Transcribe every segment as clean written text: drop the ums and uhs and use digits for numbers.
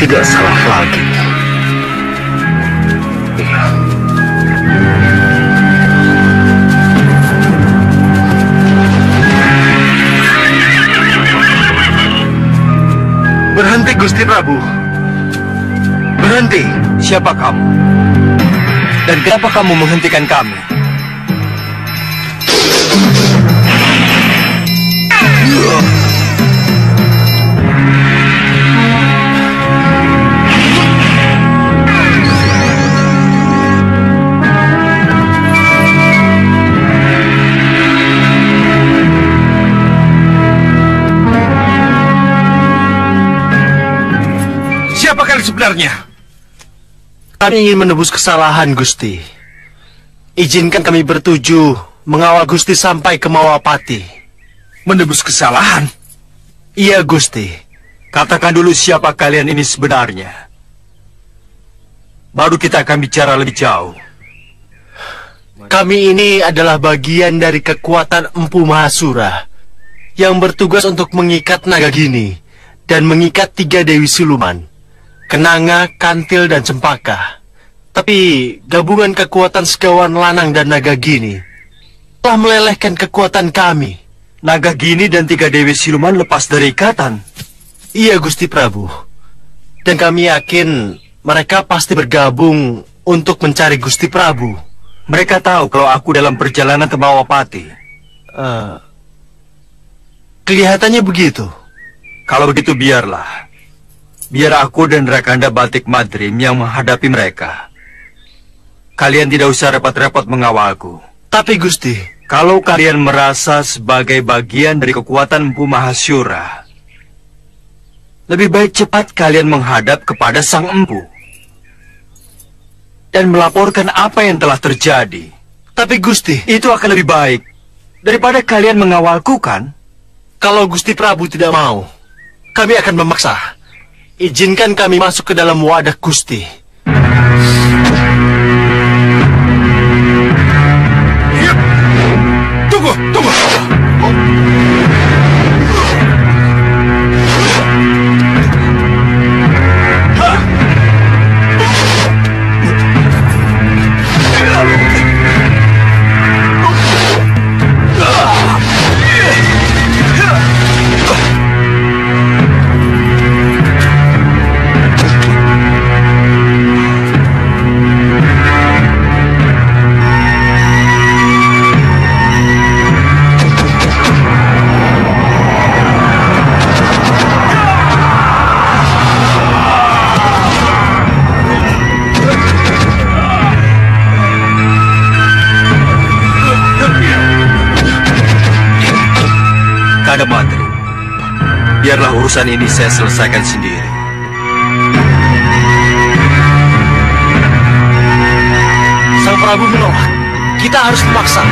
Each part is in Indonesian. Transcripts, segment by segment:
tidak salah lagi. Berhenti, Gusti Prabu. Berhenti. Siapa kamu? Dan kenapa kamu menghentikan kami? Siapa kalian sebenarnya? Kami ingin menebus kesalahan, Gusti. Izinkan kami bertuju mengawal Gusti sampai ke Mawapati. Menebus kesalahan? Iya, Gusti. Katakan dulu siapa kalian ini sebenarnya. Baru kita akan bicara lebih jauh. Kami ini adalah bagian dari kekuatan Empu Mahasura yang bertugas untuk mengikat Nagagini dan mengikat 3 Dewi Siluman, Kenanga, Kantil, dan Cempaka. Tapi gabungan kekuatan Segawan Lanang dan Nagagini telah melelehkan kekuatan kami. Nagagini dan 3 Dewi Siluman lepas dari ikatan. Iya, Gusti Prabu. Dan kami yakin mereka pasti bergabung untuk mencari Gusti Prabu. Mereka tahu kalau aku dalam perjalanan ke Mawapati. Kelihatannya begitu. Kalau begitu biarlah. Biar aku dan Rakanda Batik Madrim yang menghadapi mereka. Kalian tidak usah repot-repot mengawalku. Tapi Gusti, kalau kalian merasa sebagai bagian dari kekuatan Empu Mahasura, lebih baik cepat kalian menghadap kepada Sang Empu dan melaporkan apa yang telah terjadi. Tapi Gusti, itu akan lebih baik daripada kalian mengawalku, kan? Kalau Gusti Prabu tidak mau, kami akan memaksa. Izinkan kami masuk ke dalam wadah Gusti. Tunggu, tunggu. Kada Madrim, biarlah urusan ini saya selesaikan sendiri. Sang Prabu menolak. Kita harus memaksa.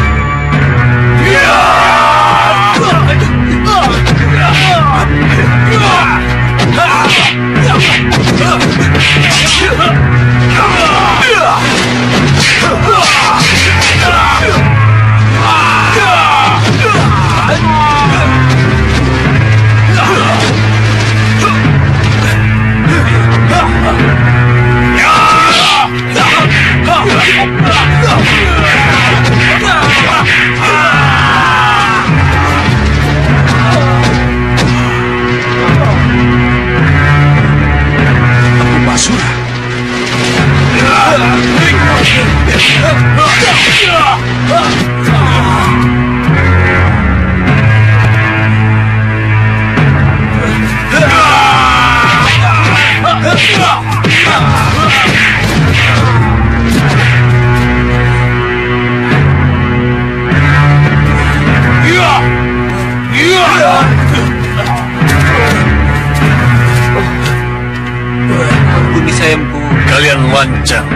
Ampuni saya, Empu. Kalian lancang.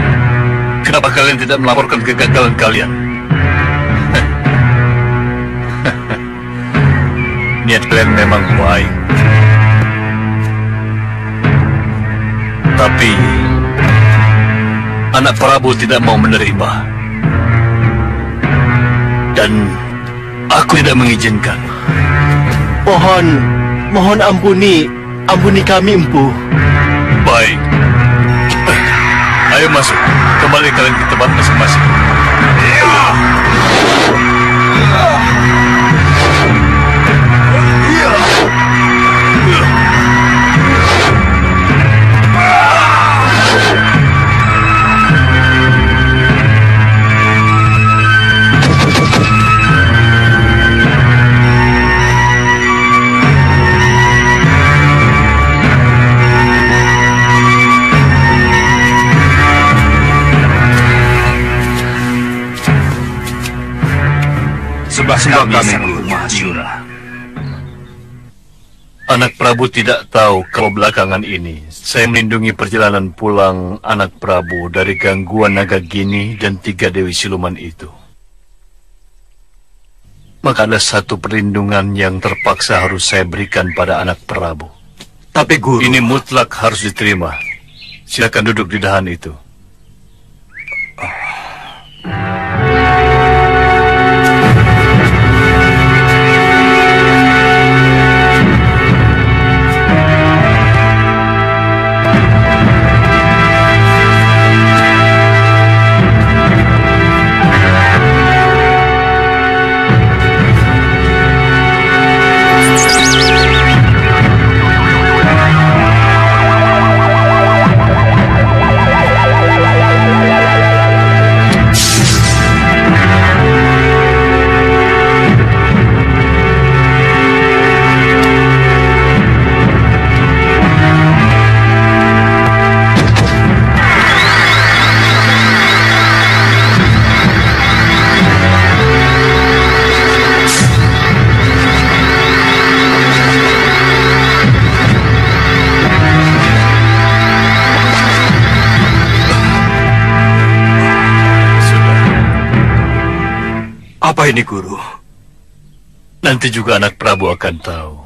Kenapa kalian tidak melaporkan kegagalan kalian? Niat kalian memang baik. Tapi anak Prabu tidak mau menerima. Dan aku tidak mengizinkan. Mohon ampuni kami, Empu. Baik. Ayo masuk. Kembali kalian ke tempat masing-masing. Sembah kami, Sang Guru. Mahasura. Anak Prabu tidak tahu kalau belakangan ini saya melindungi perjalanan pulang anak Prabu dari gangguan naga gini dan 3 Dewi Siluman itu. Maka ada satu perlindungan yang terpaksa harus saya berikan pada anak Prabu. Tapi Guru, Ini mutlak harus diterima. Silakan duduk di dahan itu. apa ini Guru? Nanti juga anak Prabu akan tahu.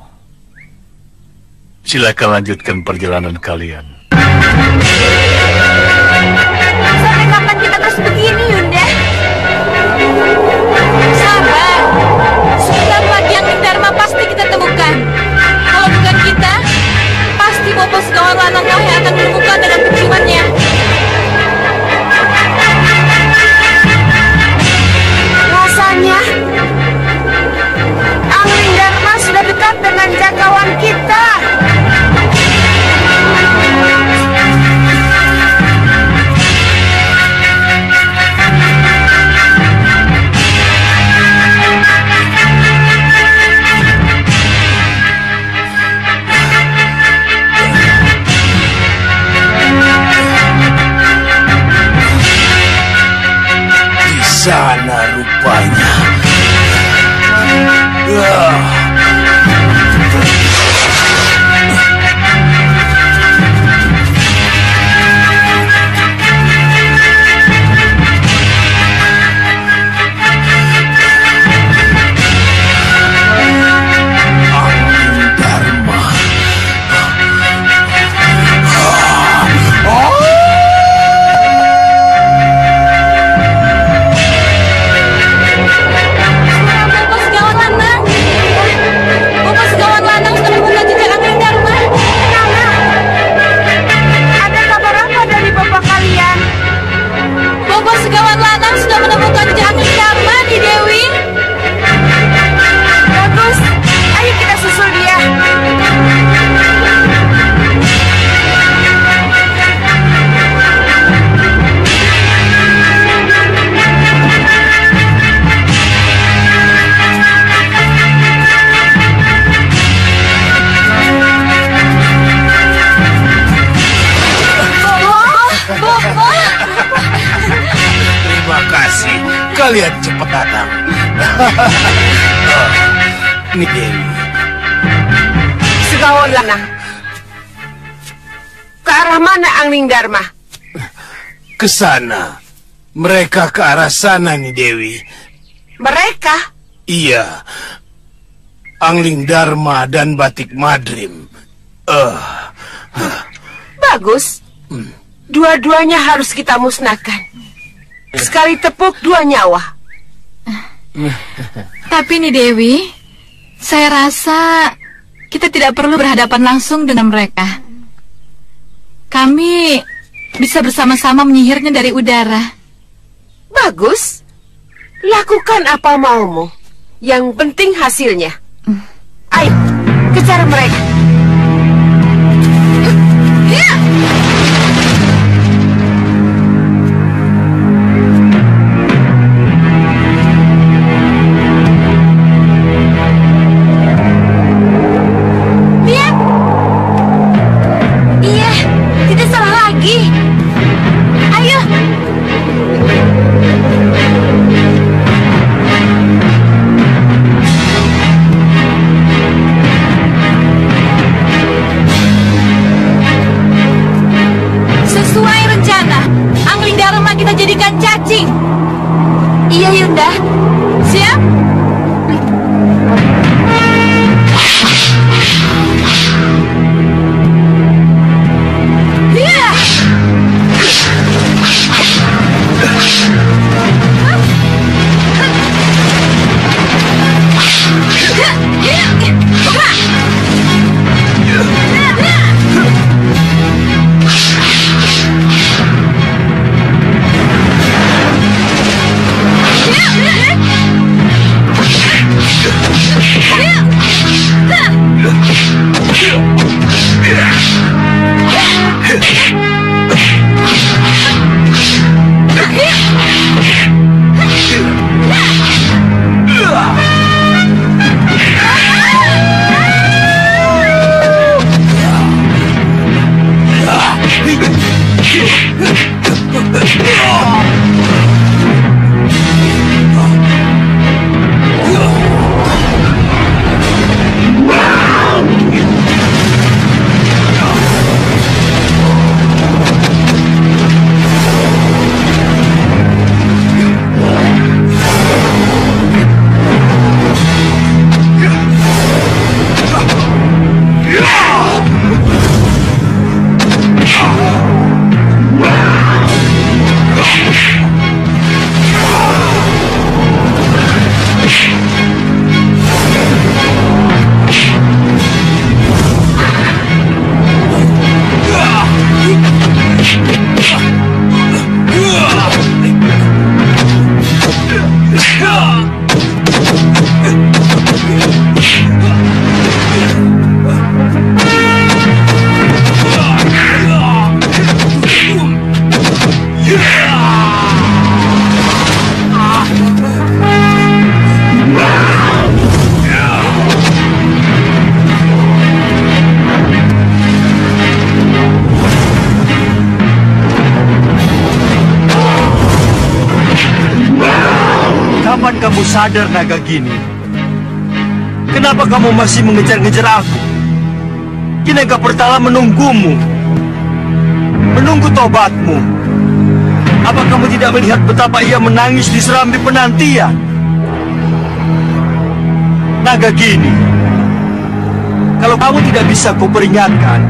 Silakan lanjutkan perjalanan kalian. Sampai kapan kita terus begini, Yunda? Sabar. Sebentar lagi yang Dharma pasti kita temukan. Kalau bukan kita, pasti Bopo Segawan Lanangkah yang akan menemukan dengan penciumannya. Rasanya Angling Dharma sudah dekat dengan jangkauan kita. Di sana rupanya. Angling Dharma. Bopo Segawan Lanang. Bopo Segawan Lanang sudah menemukan jejak Angling Dharma. Nana, ada kabar apa dari bapak kalian? Bopo Segawan Lanang sudah menemukan jejak Angling Dharma di Dewi. Bagus, ayo kita susul dia. Bopo. Terima kasih, kalian cepat datang. Ini Dewi. Segawan Lanang. Ke arah mana Angling Dharma? Ke sana. Mereka ke arah sana nih Dewi. Mereka? Iya. Angling Dharma dan Batik Madrim. Bagus. Dua-duanya harus kita musnahkan. Sekali tepuk 2 nyawa. Tapi nih Dewi, saya rasa kita tidak perlu berhadapan langsung dengan mereka. Kami bisa bersama-sama menyihirnya dari udara. Bagus. Lakukan apa maumu. Yang penting hasilnya. Ayo, kejar mereka. Lihat. Iya, tidak salah lagi. Ayo. Sesuai rencana, Angling Dharma kita jadikan cacing. Iya, Yunda. Siap? Iya. Kapan kamu sadar, Nagagini? Kenapa kamu masih mengejar-ngejar aku? Kinaga Pertala menunggumu, menunggu tobatmu. Apa kamu tidak melihat betapa ia menangis di serambi penantian? Nagagini, kalau kamu tidak bisa kuperingatkan,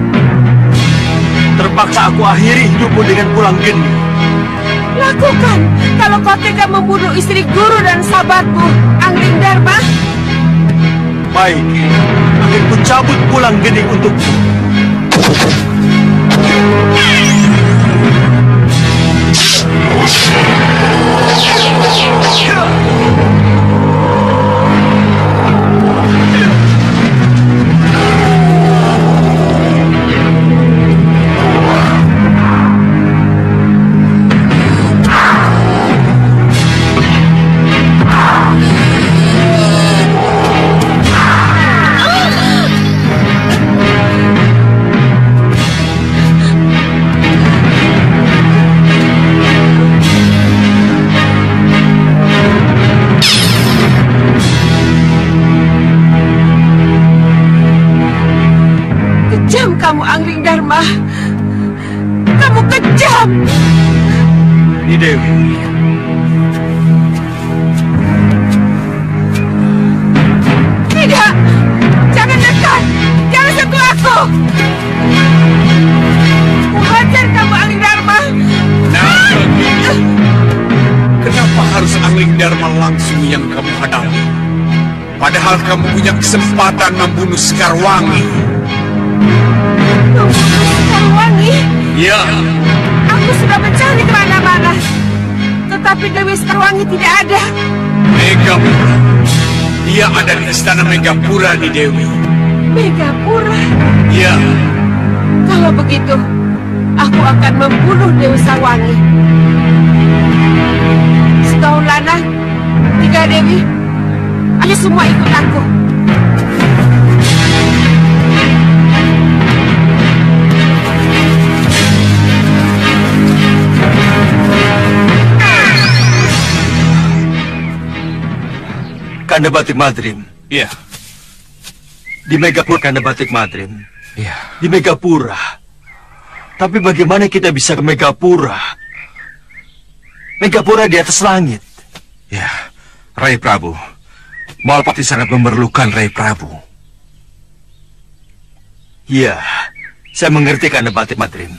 terpaksa aku akhiri hidupmu dengan pulang geni. Lakukan. Kalau kau tega membunuh istri guru dan sahabatmu, Angling Dharma. Baik, akan kucabut pulang geni untukmu. Kamu Angling Dharma. Kamu kejam. Ini Dewi. Tidak. Jangan dekat. Jangan sentuh aku. Kuhajar kamu Angling Dharma. Nagagini, kenapa harus Angling Dharma langsung yang kamu hadapi? Padahal kamu punya kesempatan membunuh Sekarwangi. Sekarwangi? Ya. Aku Aku sudah mencari kemana-mana, tetapi Dewi Sekarwangi tidak ada. Megapura. Dia ada di istana Megapura nih, Dewi. Megapura? Ya. Kalau begitu, aku akan membunuh Dewi Sarwangi. Setahun Lanang, Tiga Dewi, ayo semua ikut aku. Kanda Batik Madrim. Iya. Di Megapura, Kanda Batik Madrim. Iya. Di Megapura. Tapi bagaimana kita bisa ke Megapura? Megapura di atas langit. Ya, Rai Prabu. Malpati sangat memerlukan Rai Prabu. Ya, saya mengerti Kanda Batik Madrim.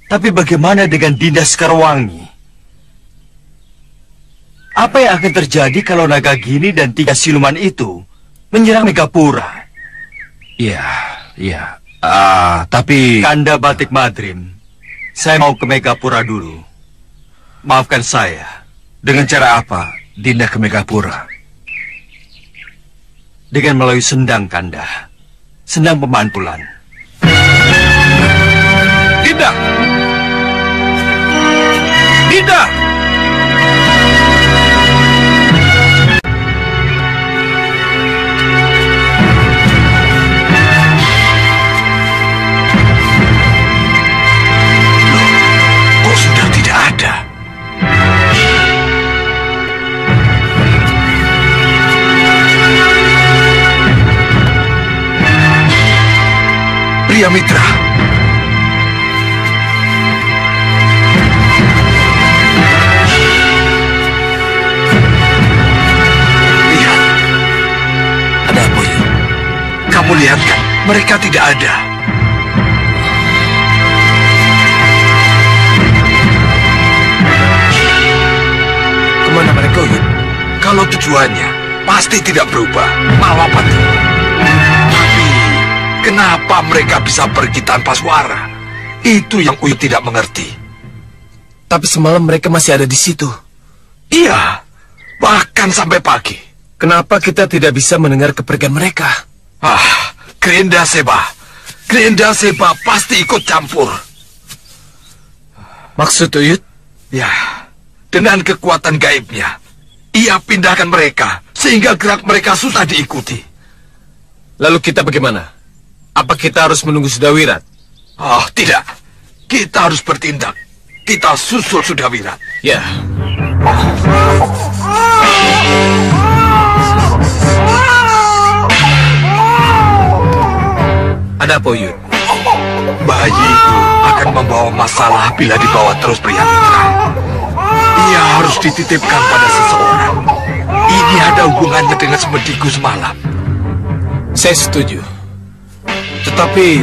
Tapi bagaimana dengan Dinda Sekarwangi? Apa yang akan terjadi kalau Nagagini dan 3 siluman itu menyerang Megapura? Iya. Tapi... Kanda Batik Madrim, saya mau ke Megapura dulu. Maafkan saya. Dengan cara apa Dinda ke Megapura? Dengan melalui sendang, Kanda. Sendang pemantulan. Dinda! Dinda! Sudah tidak ada. Pria Mitra. Lihat. Ada apa ya? Kamu lihat kan? Mereka tidak ada. Kemana mereka, Uyut? Kalau tujuannya pasti tidak berubah, Malapati. Tapi kenapa mereka bisa pergi tanpa suara? Itu yang Uyut tidak mengerti. Tapi semalam mereka masih ada di situ. Iya, bahkan sampai pagi. Kenapa kita tidak bisa mendengar kepergian mereka? Grenda Seba. Grenda Seba pasti ikut campur. Maksud Uyut? Ya. Dengan kekuatan gaibnya, ia pindahkan mereka sehingga gerak mereka susah diikuti. Lalu kita bagaimana? Apa kita harus menunggu Sudawirat? Oh, tidak. Kita harus bertindak. Kita susul Sudawirat. Ya. Ada apa, Uyut? Bayi itu akan membawa masalah bila dibawa terus pria Mitra. Ia harus dititipkan pada seseorang. Ini ada hubungannya dengan semediku semalam. Saya setuju. Tetapi...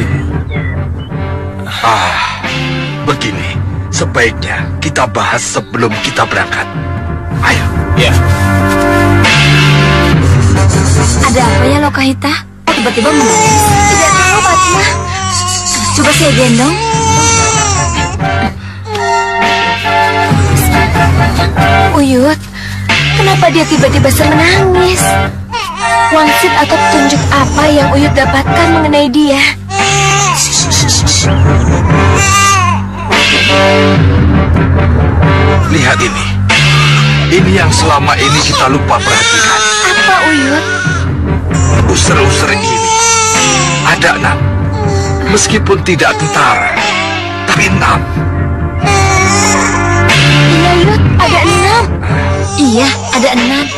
Begini. Sebaiknya kita bahas sebelum kita berangkat. Ayo. Ya. Ada apa ya Lokahita? Tiba-tiba menangis. Tidak tahu, Fatma. Coba saya gendong. Uyut, kenapa dia tiba-tiba menangis? Wangsit atau petunjuk apa yang Uyut dapatkan mengenai dia? Lihat ini. Ini yang selama ini kita lupa perhatikan. Apa, Uyut? User-user ini ada 6. Meskipun tidak tentara, tapi 6. Iya, Uyut, ada 6. Iya, ada 6.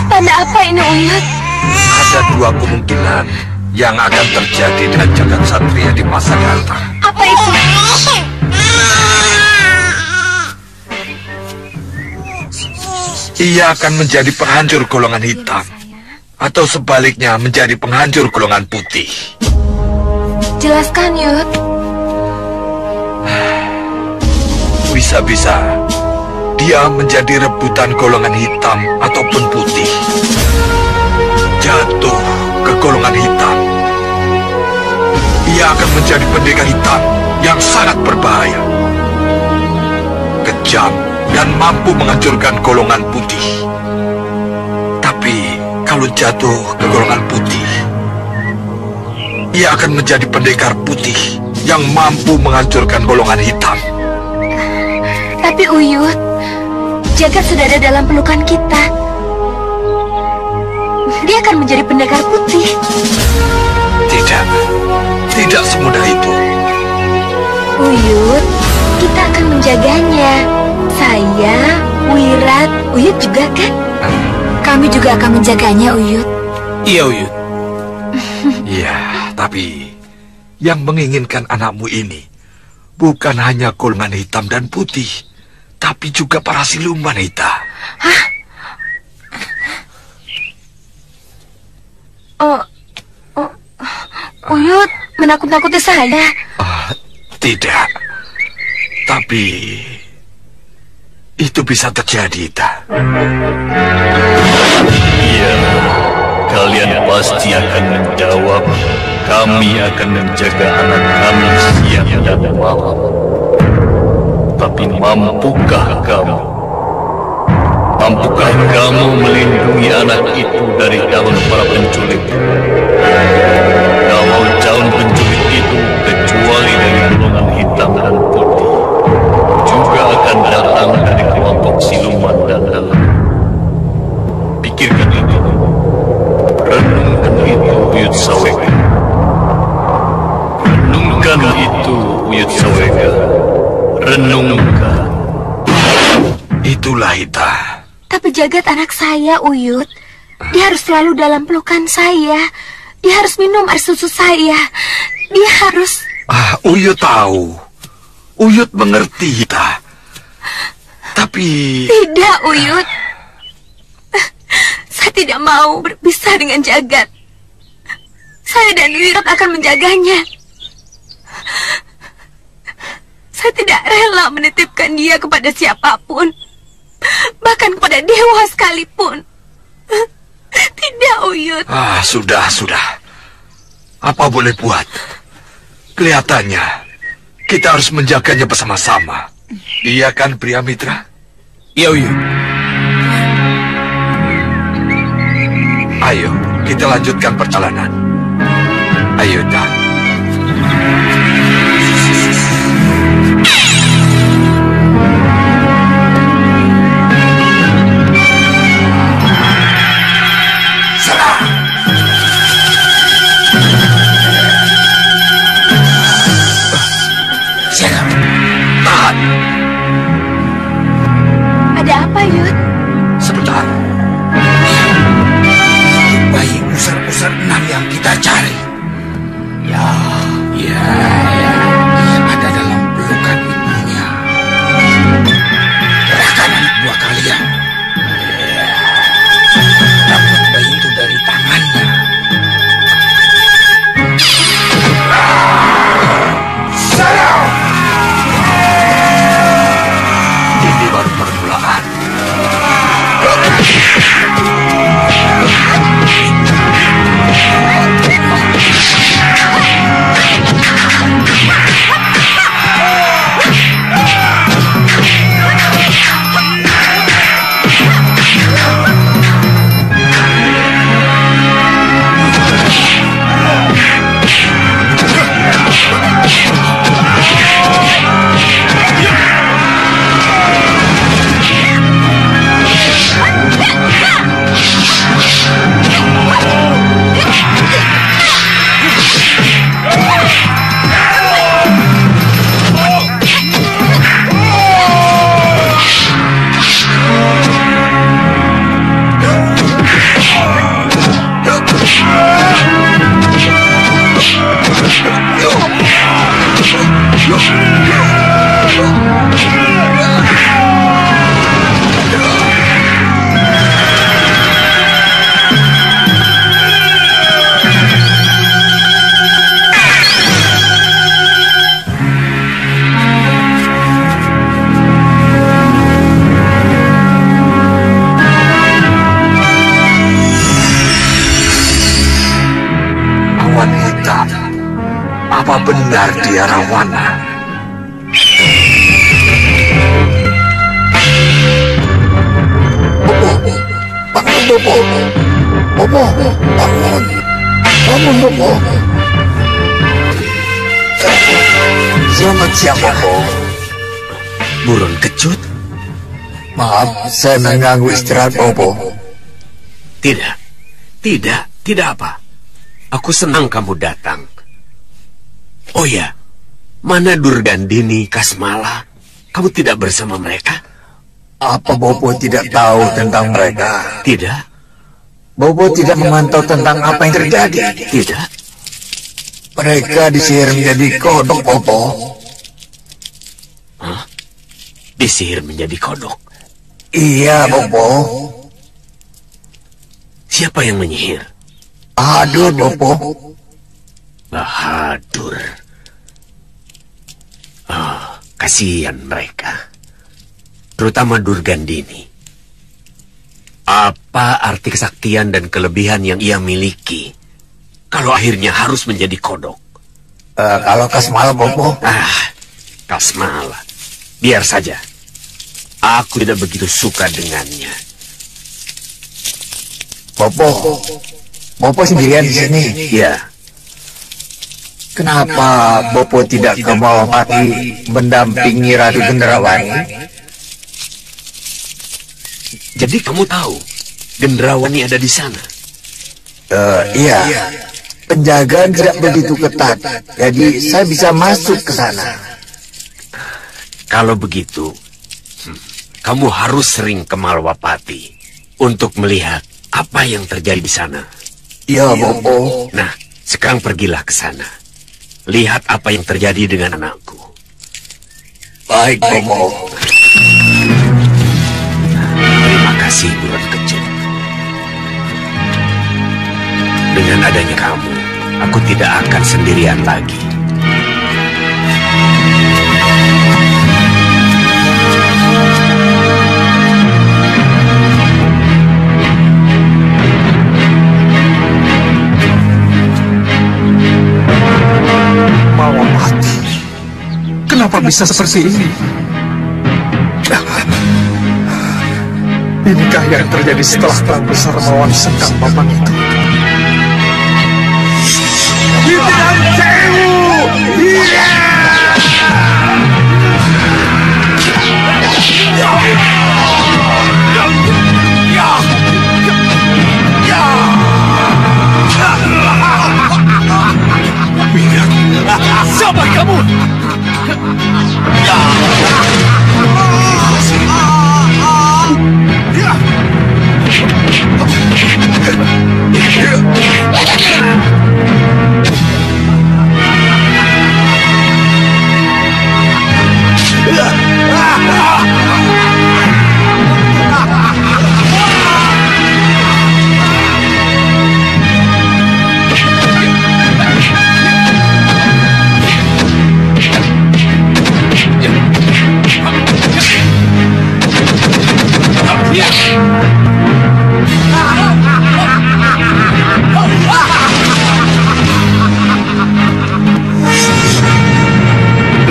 Tanda apa ini, Uyut? Ada 2 kemungkinan yang akan terjadi dengan jagat satria di masa datang. Apa itu? Ia akan menjadi penghancur golongan hitam, atau sebaliknya menjadi penghancur golongan putih. Jelaskan, Yud. Bisa-bisa dia menjadi rebutan golongan hitam ataupun putih. Jatuh ke golongan hitam. Ia Dia akan menjadi pendekar hitam yang sangat berbahaya. Kejam dan mampu menghancurkan golongan putih. Tapi kalau jatuh ke golongan putih, ia akan menjadi pendekar putih yang mampu menghancurkan golongan hitam. Tapi Uyut, Jagat sudah ada dalam pelukan kita. Dia akan menjadi pendekar putih. Tidak semudah itu. Uyut, kita akan menjaganya. Saya, Wirat, Uyut juga kan? Kami juga akan menjaganya, Uyut. Iya, Uyut. Iya, tapi yang menginginkan anakmu ini bukan hanya golongan hitam dan putih, tapi juga para siluman, Ita. Hah? Uyut menakut-nakuti saya. Tidak. Tapi itu bisa terjadi, Ita. Iya, kalian pasti akan menjawab. Kami akan menjaga anak kami siang dan malam. Tapi mampukah kamu? Mampukah kamu melindungi anak itu dari daun para penculik? Kalau daun penculik itu kecuali dari golongan hitam dan putih, juga akan datang dari kelompok siluman dan dalam. Pikirkan itu. Renungkan itu, Uyut Sawega. Renungkan itu, Uyut Sawega. Renungkan. Itulah, Ita. Tapi Jagat anak saya, Uyut. Dia harus selalu dalam pelukan saya. Dia harus minum air susu saya. Dia harus... Uyut tahu. Uyut mengerti, Ita. Tapi... Tidak, Uyut. Saya tidak mau berpisah dengan Jagat. Saya dan Wirat akan menjaganya. Saya tidak rela menitipkan dia kepada siapapun. Bahkan kepada dewa sekalipun. Tidak, Uyut. Sudah. Apa boleh buat? Kelihatannya kita harus menjaganya bersama-sama. Iya kan, pria mitra? Iya, Uyut. Ayo, kita lanjutkan perjalanan. Ayo, Ita. Tahan. Ada apa, Yud? Sebentar. Bayi user-user 6 yang kita cari. Ya, Apa benar dia Rawana? Bopo, bangun. Bangun, Bopo. Selamat siang, Bopo. Buron kecut? Maaf, saya mengganggu istirahat Bopo. Tidak apa. Aku senang kamu datang. Oh ya, mana Durgandini, Kasmala? Kamu tidak bersama mereka? Apa Bopo tidak tahu tentang mereka? Tidak. Bopo tidak memantau tentang apa yang terjadi? Tidak. Mereka disihir menjadi kodok, Bopo. Hah? Disihir menjadi kodok? Iya, Bopo. Siapa yang menyihir? Bahadur, Bopo. Bahadur. Kasihan mereka. Terutama Durgandini. Apa arti kesaktian dan kelebihan yang ia miliki kalau akhirnya harus menjadi kodok? Kalau Kasmala, Bopo? Kasmala. Biar saja. Aku tidak begitu suka dengannya. Bopo sendirian di sini? Ya. Kenapa Bopo tidak ke Malapati mendampingi Ratu Gendrawani? Jadi kamu tahu Gendrawani ada di sana? Iya. Penjagaan tidak begitu ketat, jadi saya bisa masuk ke sana. Kalau begitu, kamu harus sering ke Malwapati untuk melihat apa yang terjadi di sana. Iya, Bopo. Nah, sekarang pergilah ke sana. Lihat apa yang terjadi dengan anakku. Baik, Bopo. Terima kasih, Buron Kecut. Dengan adanya kamu, aku tidak akan sendirian lagi. Malapati, kenapa bisa seperti ini? Inikah yang terjadi setelah perang besar melawan Sengkang Bambang itu? Siapa kamu?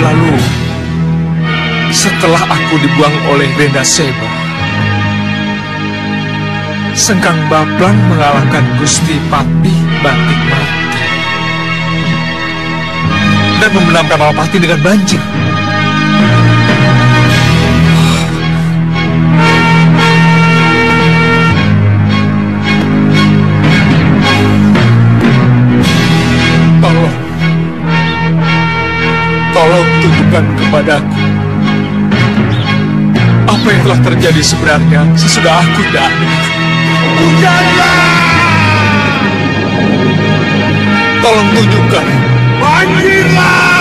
Lalu, setelah aku dibuang oleh Renda Seba, Sengkang Bambang mengalahkan Gusti Patih Batik Mati dan memenangkan Malapati dengan banjir. Tolong tunjukkan kepadaku apa yang telah terjadi sebenarnya sesudah aku datang. Tolong tunjukkan. Banjirlah!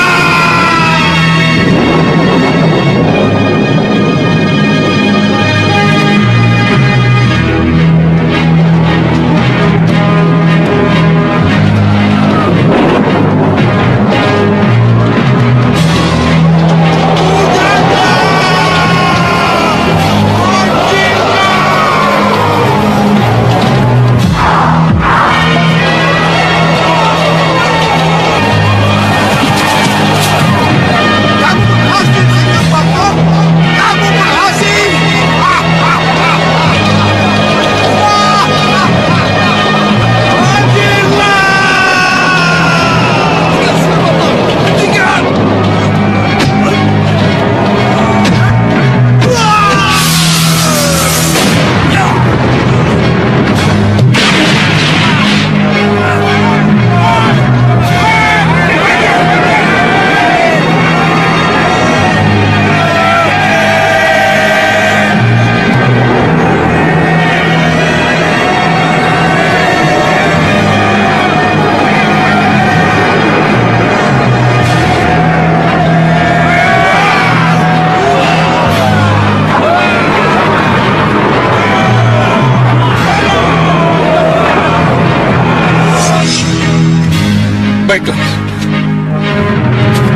Baiklah.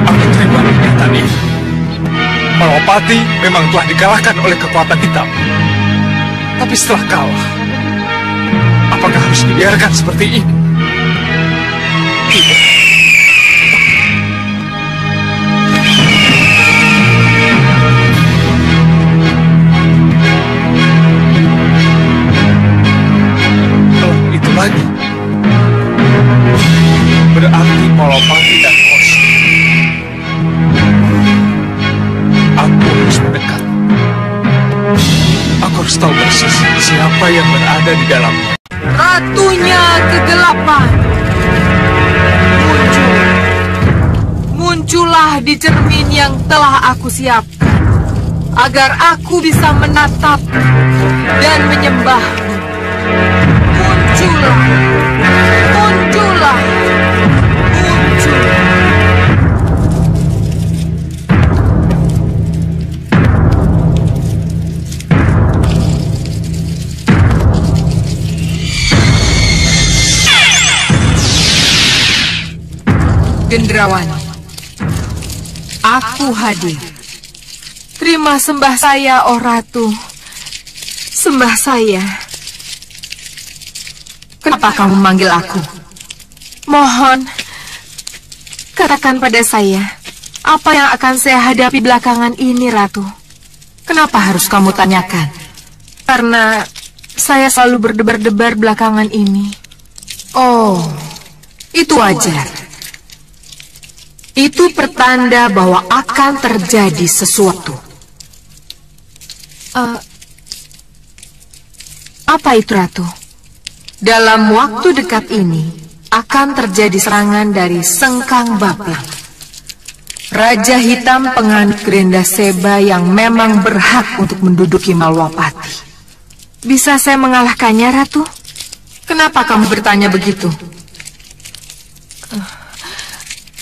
Aku terima pernyataan ini. Malwapati memang telah dikalahkan oleh kekuatan hitam. Tapi setelah kalah, apakah harus dibiarkan seperti ini? Tidak. Kalau itu lagi, berarti Malwapati dan Kosi. Aku harus mendekat. Aku harus tahu persis siapa yang berada di dalamnya. Ratunya kegelapan. Muncullah di cermin yang telah aku siapkan, agar aku bisa menatap dan menyembah. Muncullah, muncullah, muncul. Gendrawani, aku hadir. Terima sembah saya, oh Ratu. Sembah saya. Kenapa kamu memanggil aku? Mohon, katakan pada saya, apa yang akan saya hadapi belakangan ini, Ratu? Kenapa harus kamu tanyakan? Karena saya selalu berdebar-debar belakangan ini. Oh, itu wajar. Itu pertanda bahwa akan terjadi sesuatu. Apa itu, Ratu? Dalam waktu dekat ini akan terjadi serangan dari Sengkang Baplang, Raja Hitam penganut Grenda Seba yang memang berhak untuk menduduki Malwapati. Bisa saya mengalahkannya, Ratu? Kenapa kamu bertanya begitu?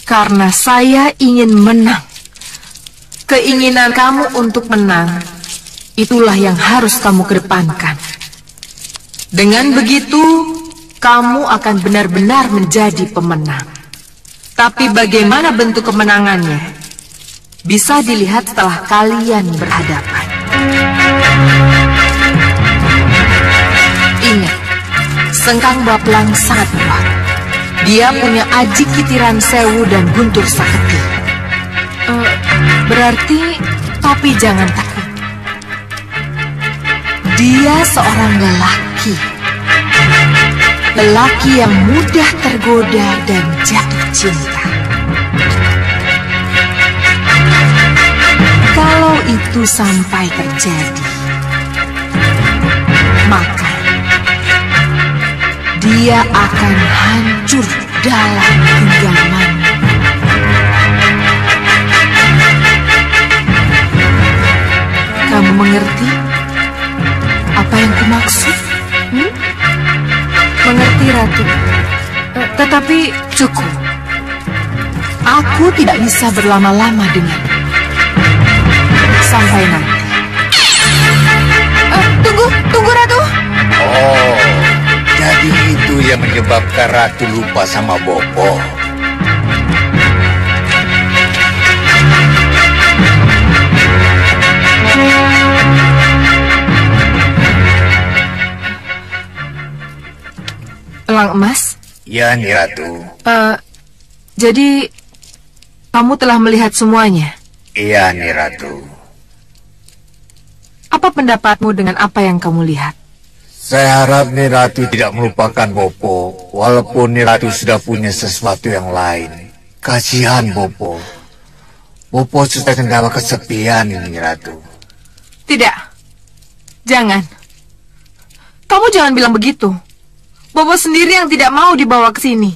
Karena saya ingin menang. Keinginan kamu untuk menang, itulah yang harus kamu kedepankan. Dengan begitu, kamu akan benar-benar menjadi pemenang. Tapi bagaimana bentuk kemenangannya, bisa dilihat setelah kalian berhadapan. Ingat, Sengkang Baplang sangat kuat. Dia punya Aji Kitiran Sewu dan Guntur Saketi. Berarti, tapi jangan takut. Dia seorang lelaki. Lelaki yang mudah tergoda dan jatuh cinta. Kalau itu sampai terjadi, maka dia akan hancur dalam genggaman. Kamu mengerti apa yang kumaksud? Mengerti, Ratu. Tetapi cukup. Aku tidak bisa berlama-lama denganmu. Sampai nanti. Tunggu, Ratu. Oh, jadi itu yang menyebabkan Ratu lupa sama Bopo. Elang Emas? Ya, Ni Ratu. Jadi kamu telah melihat semuanya? Iya, Ni Ratu. Apa pendapatmu dengan apa yang kamu lihat? Saya harap Ni Ratu tidak melupakan Bopo, walaupun Ni Ratu sudah punya sesuatu yang lain. Kasihan Bopo. Bopo sudah kendala kesepian, Ni Ratu. Tidak. Jangan. Kamu jangan bilang begitu. Bopo sendiri yang tidak mau dibawa ke sini.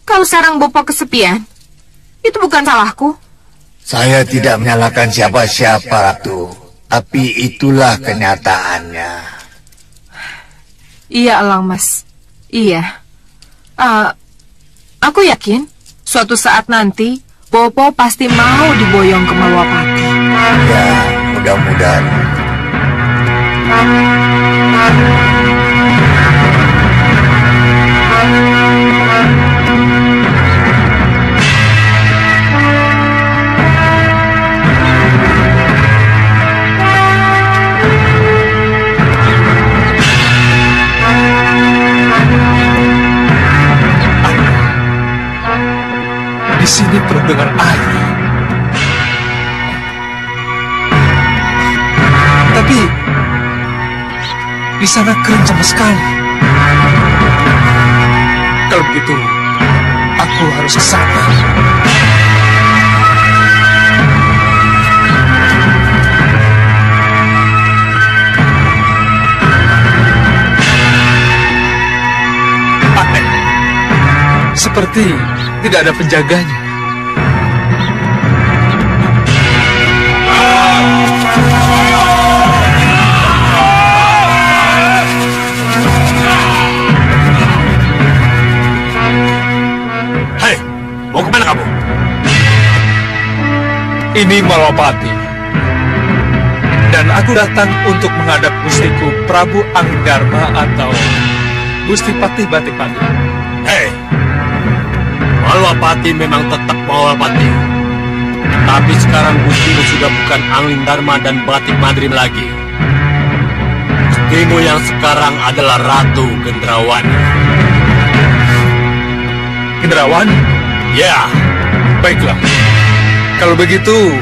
Kalau sekarang Bopo kesepian, itu bukan salahku. Saya tidak menyalahkan siapa-siapa, Ratu. Tapi itulah kenyataannya. Iya, Elang Mas. Iya. Aku yakin suatu saat nanti Bopo pasti mau diboyong ke Malwapati. Ya, mudah-mudahan. di sini penuh dengan air. Tapi di sana kering sama sekali. Kalau begitu, aku harus ke sana. Aneh, seperti tidak ada penjaganya. Mau kemana kamu? Ini Malapati. Dan aku datang untuk menghadap Gustiku Prabu Anggidarma atau Gusti Patih Batik Madri. Hei, Malapati memang tetap Malapati. Tapi sekarang Gustimu sudah bukan Anggidarma dan Batik Madri lagi. Gustimu yang sekarang adalah Ratu Gendrawani. Gendrawani? Ya, baiklah. Kalau begitu,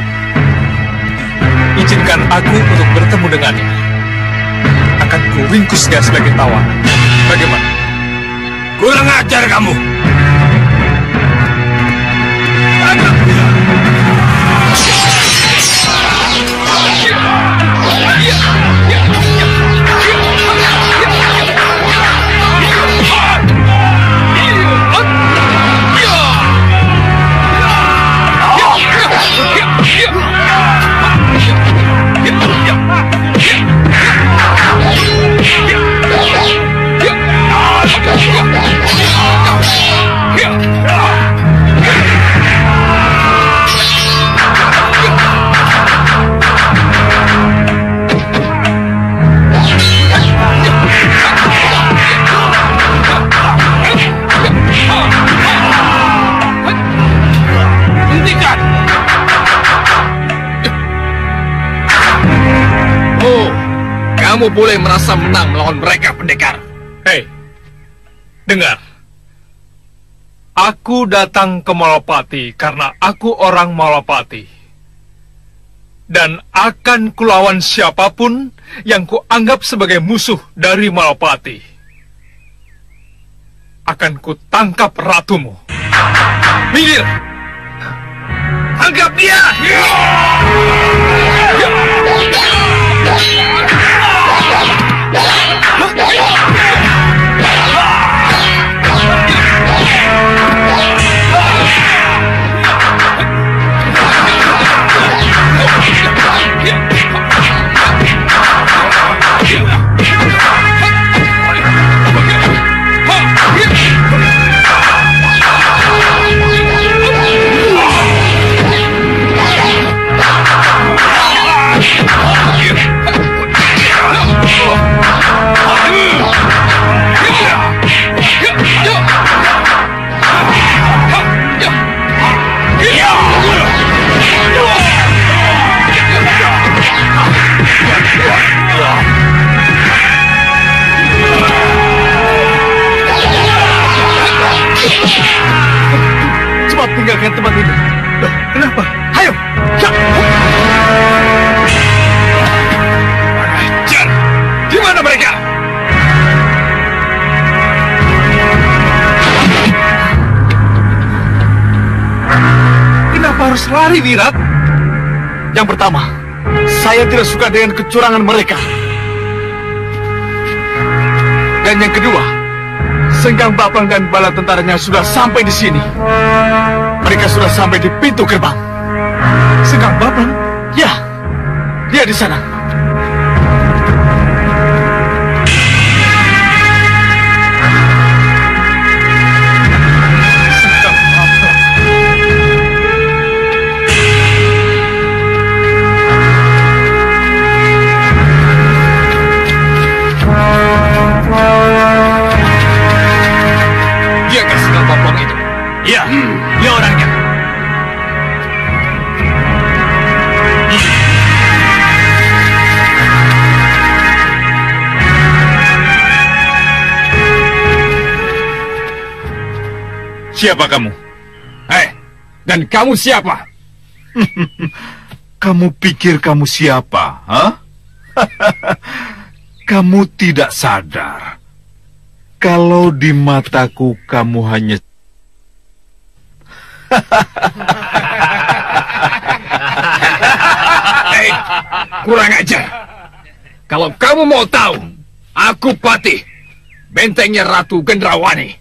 izinkan aku untuk bertemu dengannya. Akan kuringkus dia sebagai tawanan. Bagaimana? Kurang ajar kamu. Kamu boleh merasa menang melawan mereka, pendekar. Hei, dengar. Aku datang ke Malapati karena aku orang Malapati. Dan akan kulawan siapapun yang kuanggap sebagai musuh dari Malapati. Akan kutangkap ratumu. Minggir! Tangkap dia! Cepat tinggalkan tempat ini. Loh, kenapa? Ayo! Ajar! Di mana mereka? Kenapa harus lari, Wirat? Yang pertama, saya tidak suka dengan kecurangan mereka. Dan yang kedua, Sengkang Baplang dan bala tentaranya sudah sampai di sini. Mereka sudah sampai di pintu gerbang. Sengkang Baplang? Ya, dia di sana. Sengkang Baplang. Diakah Sengkang Baplang itu? Iya, dia orangnya. Siapa kamu? Dan kamu siapa? Kamu pikir kamu siapa? Hah? Kamu tidak sadar kalau di mataku kamu hanya... Hei, kurang ajar. Kalau kamu mau tahu, aku Patih, bentengnya Ratu Gendrawani.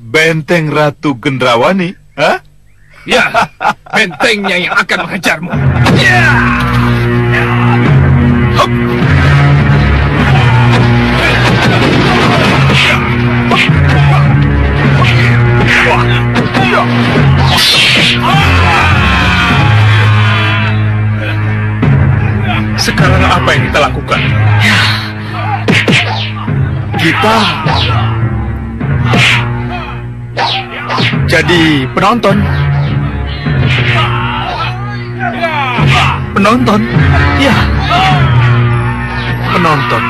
Benteng Ratu Gendrawani? Hah? Ya, bentengnya yang akan menghajarmu. Ya! Hup! Sekarang apa yang kita lakukan? Kita jadi penonton. Penonton? Ya. Penonton.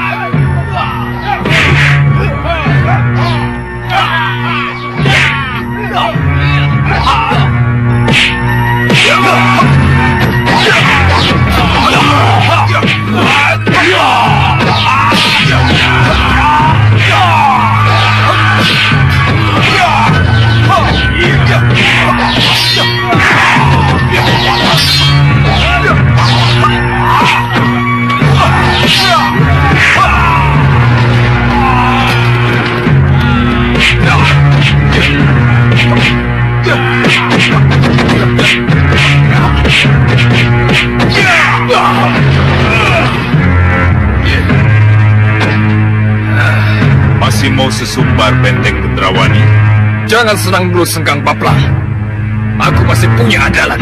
Masih mau sesumbar benteng Gendrawani? Jangan senang dulu, Sengkang Baplang. Aku masih punya andalan.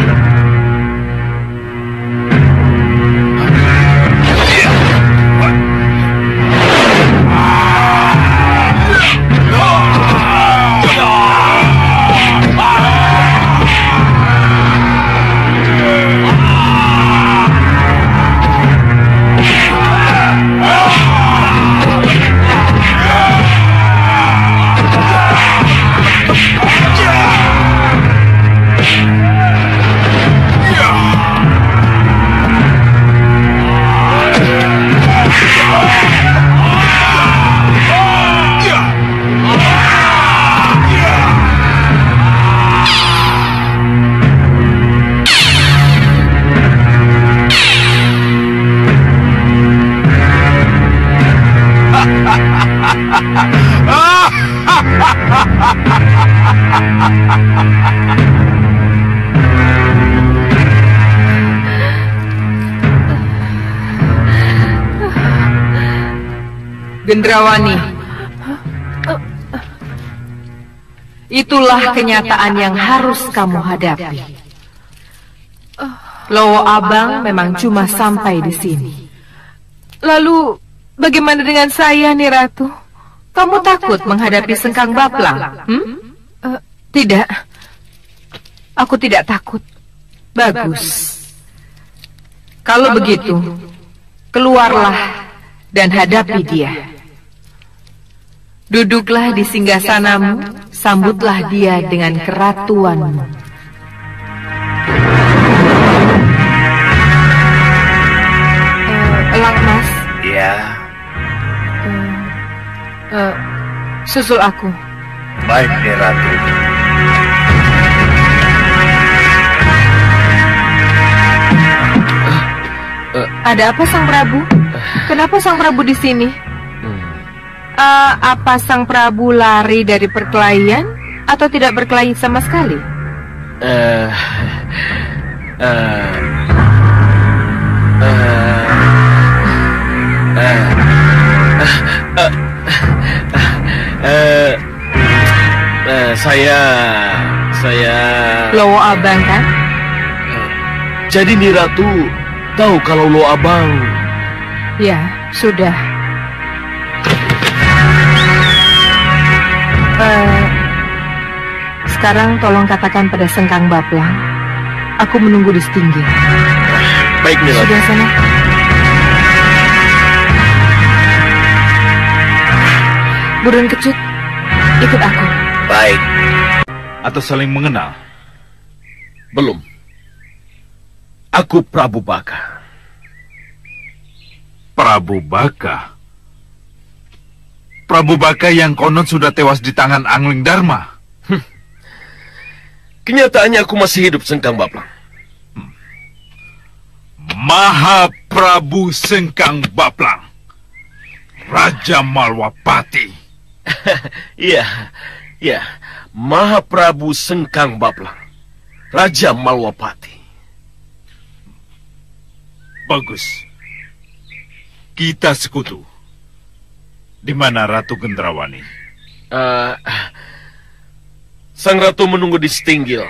Gendrawani, itulah kenyataan yang harus kamu hadapi. Lowo Abang memang cuma sampai di sini. Lalu, bagaimana dengan saya, nih Ratu? Kamu takut menghadapi Sengkang Baplang? Tidak. Aku tidak takut. Bagus. Kalau begitu, keluarlah dan hadapi dia. Duduklah di singgasanamu, sambutlah dia dengan keratuanmu. Lakmas. Ya. Susul aku. Baik, Nih Ratu. Ada apa, Sang Prabu? Kenapa Sang Prabu di sini? Apa Sang Prabu lari dari perkelahian atau tidak berkelahi sama sekali? Saya Lowo Abang, kan? Jadi Nih Ratu tahu kalau Lowo Abang... Ya, sudah. Sekarang tolong katakan pada Sengkang Baplang, aku menunggu di setinggi. Baik, Nih Ratu. Sudah sana. Burung Kecut, ikut aku. Baik. atau saling mengenal? Belum. Aku Prabu Baka. Prabu Baka? Prabu Baka yang konon sudah tewas di tangan Angling Dharma. Kenyataannya aku masih hidup, Sengkang Baplang. Maha Prabu Sengkang Baplang, Raja Malwapati. Iya, Maha Prabu Sengkang Baplang, Raja Malwapati. Bagus. Kita sekutu. Di mana Ratu Gendrawani? Sang Ratu menunggu di Setinggil.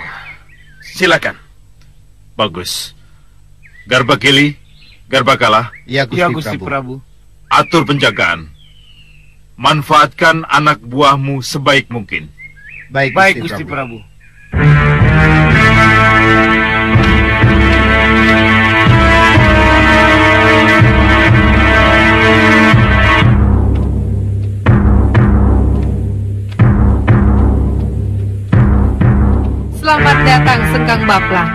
Silakan. Bagus. Garbakili, Garbakala. Ya, Gusti Prabu. Atur penjagaan. Manfaatkan anak buahmu sebaik mungkin. Baik, Gusti Prabu. Selamat datang, Sengkang Baplang.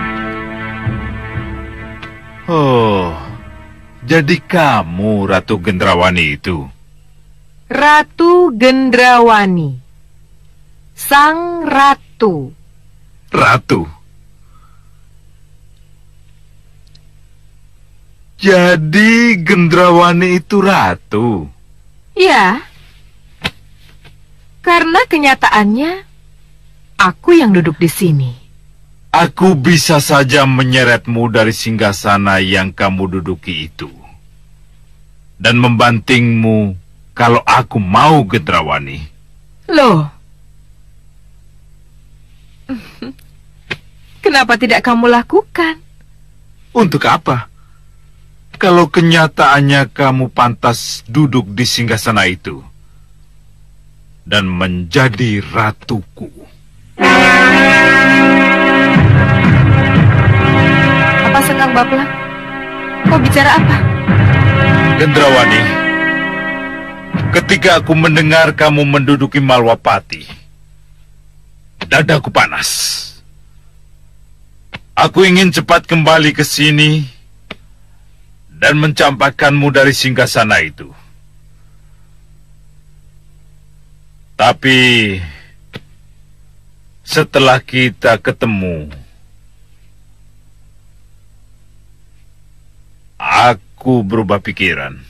Oh, jadi kamu Ratu Gendrawani itu? Ratu Gendrawani, Sang Ratu. Ratu? Jadi Gendrawani itu ratu? Ya, karena kenyataannya aku yang duduk di sini. Aku bisa saja menyeretmu dari singgasana yang kamu duduki itu. Dan membantingmu kalau aku mau Gendrawani. Loh, kenapa tidak kamu lakukan? Untuk apa? Kalau kenyataannya kamu pantas duduk di singgasana itu dan menjadi ratuku. Apa, Sengkang Baplang? Kau bicara apa? Gendrawani, ketika aku mendengar kamu menduduki Malwapati, dadaku panas. Aku ingin cepat kembali ke sini dan mencampakkanmu dari singgasana itu. Tapi setelah kita ketemu, aku berubah pikiran.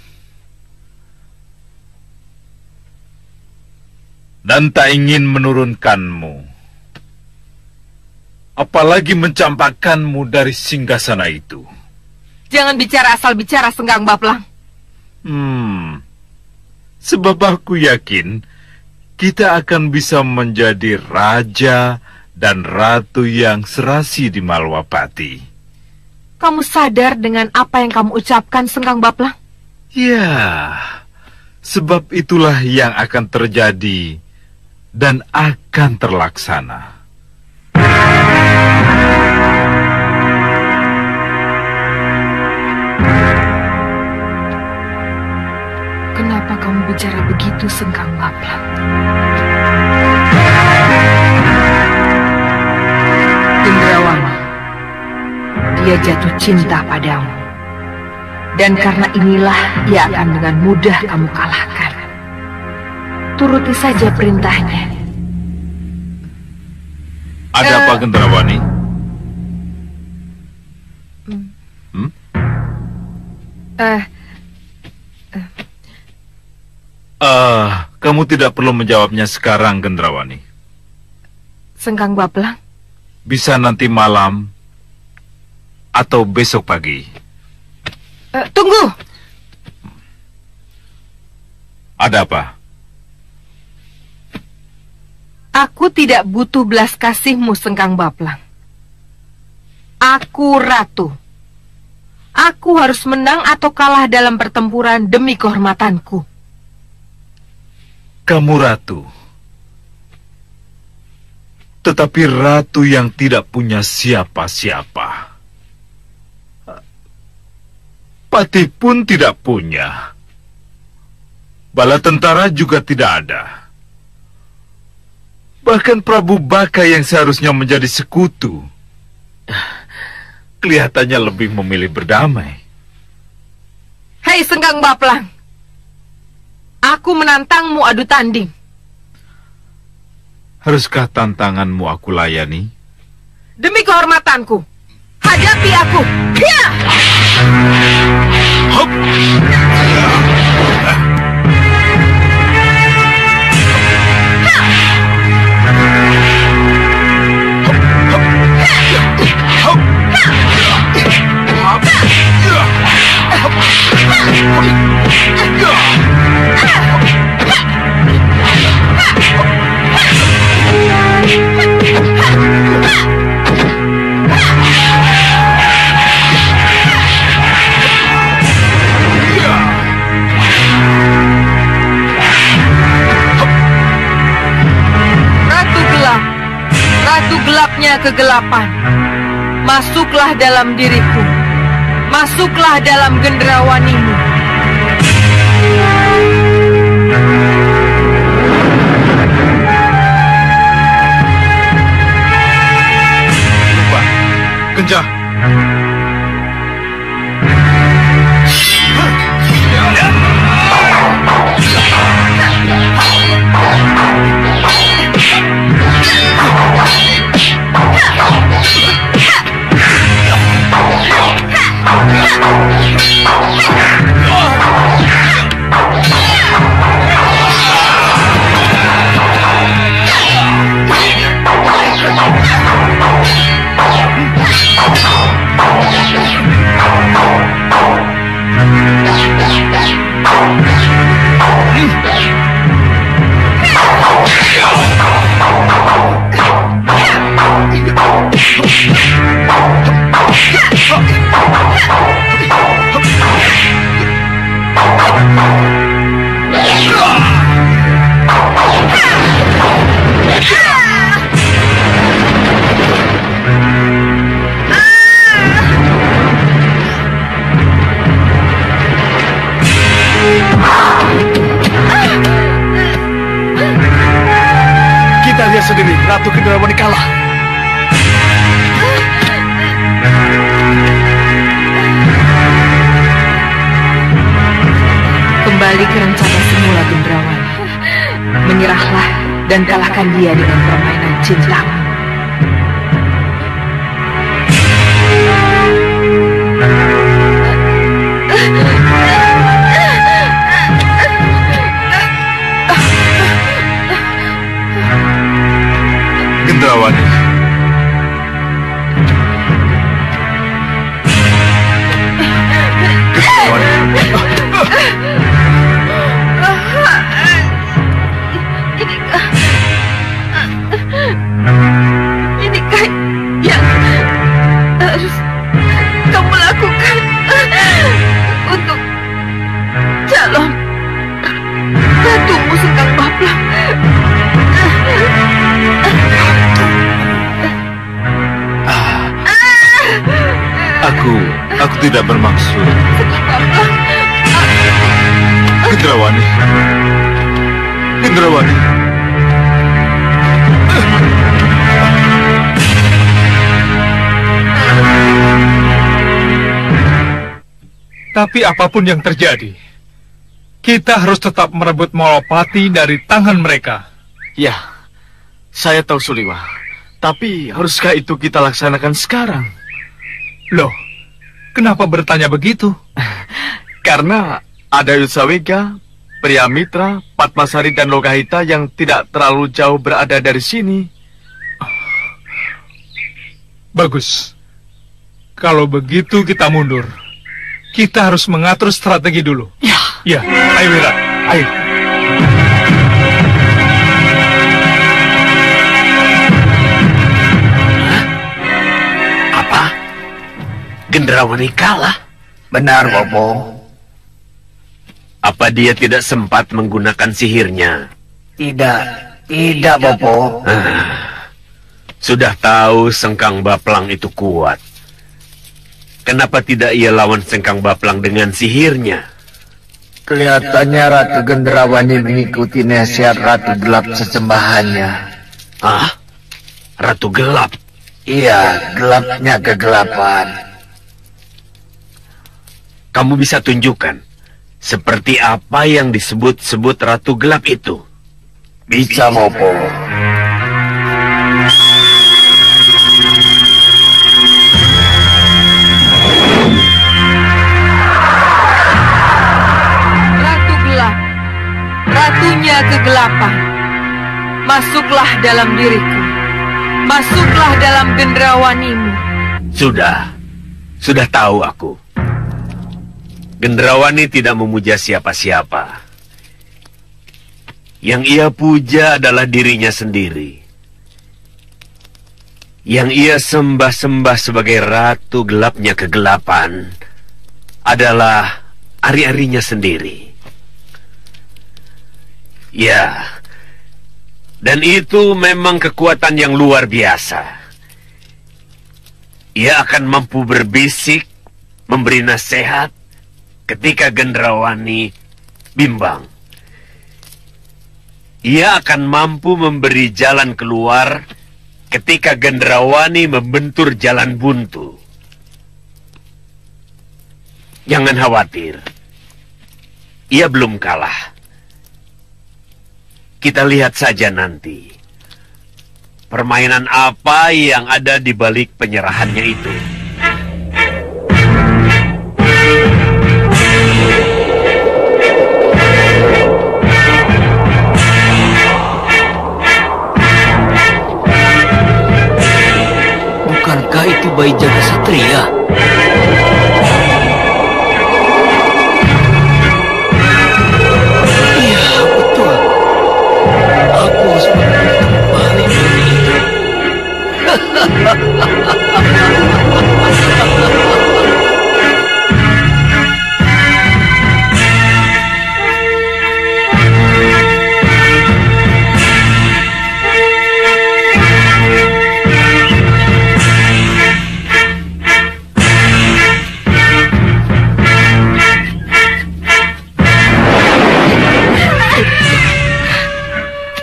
Dan tak ingin menurunkanmu. Apalagi mencampakkanmu dari singgasana itu. Jangan bicara asal bicara, Sengkang Baplang. Sebab aku yakin kita akan bisa menjadi raja dan ratu yang serasi di Malwapati. Kamu sadar dengan apa yang kamu ucapkan, Sengkang Baplang? Ya, sebab itulah yang akan terjadi dan akan terlaksana. Kenapa kamu bicara begitu, Sengkang Baplang? Gendrawani, dia jatuh cinta padamu. Dan karena inilah ia akan dengan mudah kamu kalahkan. Turuti saja perintahnya. Ada apa, Gendrawani? Kamu tidak perlu menjawabnya sekarang, Gendrawani. Sengkang Baplang? Bisa nanti malam atau besok pagi. Tunggu! Ada apa? Aku tidak butuh belas kasihmu, Sengkang Baplang. Aku ratu. Aku harus menang atau kalah dalam pertempuran demi kehormatanku. Kamu ratu. Tetapi ratu yang tidak punya siapa-siapa. Patih pun tidak punya. Bala tentara juga tidak ada. Bahkan Prabu Baka yang seharusnya menjadi sekutu, kelihatannya lebih memilih berdamai. Hei Sengkang Baplang, aku menantangmu adu tanding. Haruskah tantanganmu aku layani? Demi kehormatanku, hadapi aku. Ya! Hop! Ratu gelapnya kegelapan, masuklah dalam diriku, masuklah dalam gendrawanimu. Lupa, kencang. Kita lihat sendiri, Ratu Gendrawani kalah. Kembali ke rencana semula, Gendrawani. Menyerahlah dan kalahkan dia dengan permainan cintamu. Gendrawani. Inikah yang harus kamu lakukan untuk calon ratumu Sengkang Baplang? Aku tidak bermaksud. Gendrawani. Gendrawani. Tapi apapun yang terjadi, kita harus tetap merebut Malapati dari tangan mereka. Ya, saya tahu Suliwa. Tapi haruskah itu kita laksanakan sekarang? Loh, kenapa bertanya begitu? Karena ada Yusawega, Priamitra, Patmasari, dan Lokahita yang tidak terlalu jauh berada dari sini. Bagus. Kalau begitu kita mundur. Kita harus mengatur strategi dulu. Ya. Ya, ayo Wira, ayo. Apa? Gendrawani kalah? Benar, Bopo. Apa dia tidak sempat menggunakan sihirnya? Tidak, Bopo. Sudah tahu Sengkang Baplang itu kuat. Kenapa tidak ia lawan Sengkang Baplang dengan sihirnya? Kelihatannya Ratu Gendrawani mengikuti nasihat Ratu Gelap sesembahannya. Ah, Ratu Gelap. Iya, gelapnya kegelapan. Kamu bisa tunjukkan seperti apa yang disebut-sebut Ratu Gelap itu? Bisa, Bopo. Ratu Gelap, ratunya kegelapan. Masuklah dalam diriku. Masuklah dalam gendrawanimu. Sudah tahu aku. Gendrawani tidak memuja siapa-siapa. Yang ia puja adalah dirinya sendiri. Yang ia sembah-sembah sebagai ratu gelapnya kegelapan adalah ari-arinya sendiri. Ya, dan itu memang kekuatan yang luar biasa. Ia akan mampu berbisik, memberi nasihat ketika Gendrawani bimbang. Ia akan mampu memberi jalan keluar ketika Gendrawani membentur jalan buntu. Jangan khawatir, ia belum kalah. Kita lihat saja nanti permainan apa yang ada di balik penyerahannya itu. Bukankah itu bayi jaga satria?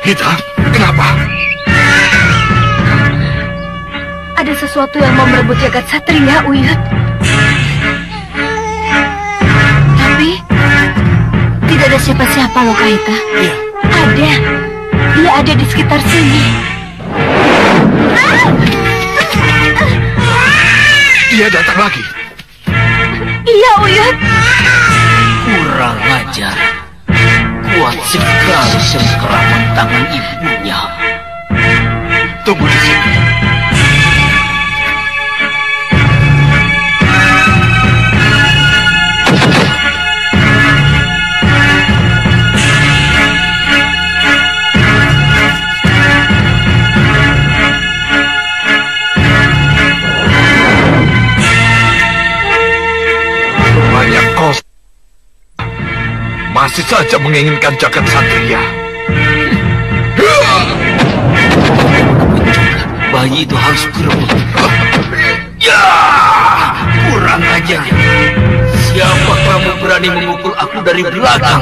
Kita, kenapa? Ada sesuatu yang mau merebut jagat satria, Uyut. Tapi tidak ada siapa-siapa, Lokaita. Iya. Ada. Dia ada di sekitar sini. Dia datang lagi. Iya, Uyut. Kurang ajar. Kuat sekali cengkeraman tangan ibunya. Tunggu di sini. Banyak kos. Masih saja menginginkan jagat satria. Bayi itu harus direbut. Ya, kurang ajar. Siapa kamu berani memukul aku dari belakang?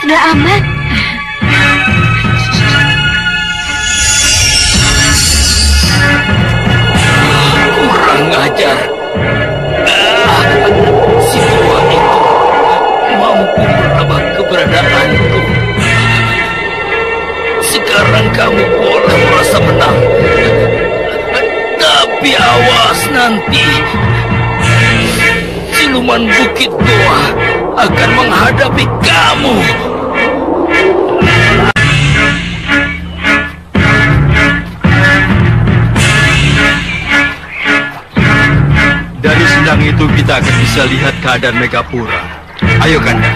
Sudah aman. Kurang ajar. Si tua itu mampu menebak keberadaanku. Sekarang kamu boleh merasa menang. Tapi awas nanti. Siluman Bukit Goa akan menghadapi kamu. Dari sendang itu kita akan bisa lihat keadaan Megapura. Ayo, Kanda.